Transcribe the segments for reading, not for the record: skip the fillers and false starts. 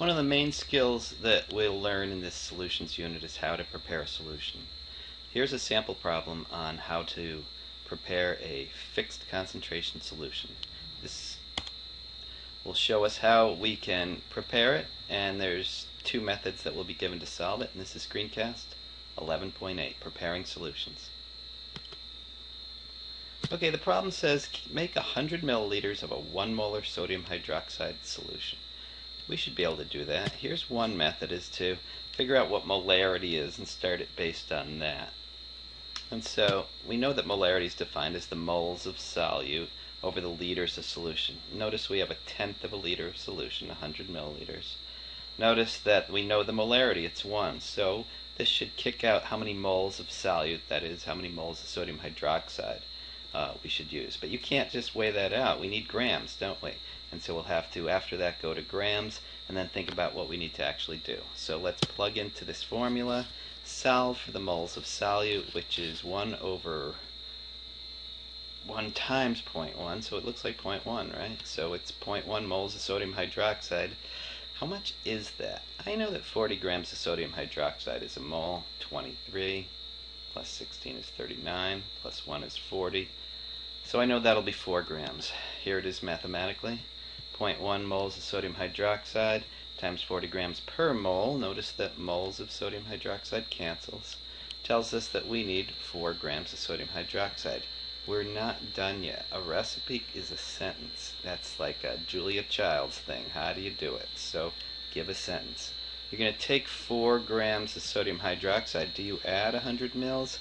One of the main skills that we'll learn in this solutions unit is how to prepare a solution. Here's a sample problem on how to prepare a fixed concentration solution. This will show us how we can prepare it, and there's two methods that will be given to solve it, and this is Screencast 11.8, Preparing Solutions. Okay, the problem says make 100 milliliters of a 1 molar sodium hydroxide solution. We should be able to do that. Here's one method, is to figure out what molarity is and start it based on that. And so we know that molarity is defined as the moles of solute over the liters of solution. Notice we have 1/10 of a liter of solution, 100 milliliters. Notice that we know the molarity, it's 1. So this should kick out how many moles of solute, that is, how many moles of sodium hydroxide we should use. But you can't just weigh that out. We need grams, don't we? And so we'll have to, after that, go to grams and then think about what we need to actually do. So let's plug into this formula, solve for the moles of solute, which is 1 over 1 times 0.1, so it looks like 0.1, right? So it's 0.1 moles of sodium hydroxide. How much is that? I know that 40 grams of sodium hydroxide is a mole. 23 plus 16 is 39, plus 1 is 40. So I know that'll be 4 grams. Here it is mathematically. 0.1 moles of sodium hydroxide times 40 grams per mole. Notice that moles of sodium hydroxide cancels. Tells us that we need 4 grams of sodium hydroxide. We're not done yet. A recipe is a sentence. That's like a Julia Childs thing. How do you do it? So give a sentence. You're going to take 4 grams of sodium hydroxide. Do you add 100 mils?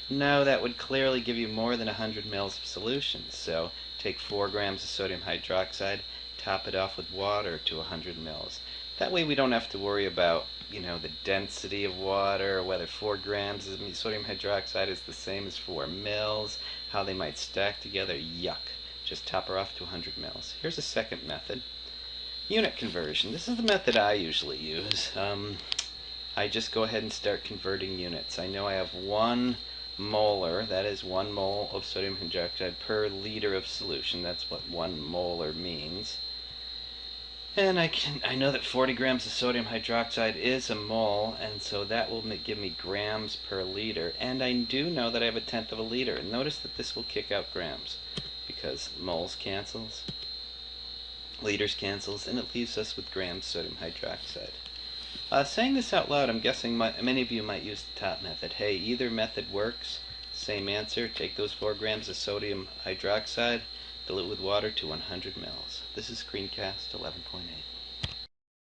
No, that would clearly give you more than 100 mils of solution. So take 4 grams of sodium hydroxide, top it off with water to 100 mils. That way we don't have to worry about, the density of water, whether 4 grams of sodium hydroxide is the same as 4 mils, how they might stack together. Yuck. Just top her off to 100 mils. Here's a second method. Unit conversion. This is the method I usually use. I just go ahead and start converting units. I know I have 1 molar, that is 1 mole of sodium hydroxide per liter of solution. That's what 1 molar means. And I know that 40 grams of sodium hydroxide is a mole, and so that will give me grams per liter. And I do know that I have 1/10 of a liter. And notice that this will kick out grams, because moles cancels, liters cancels, and it leaves us with grams sodium hydroxide. Saying this out loud, I'm guessing many of you might use the top method. Hey, either method works. Same answer. Take those 4 grams of sodium hydroxide, dilute with water to 100 mils. This is Screencast 11.8.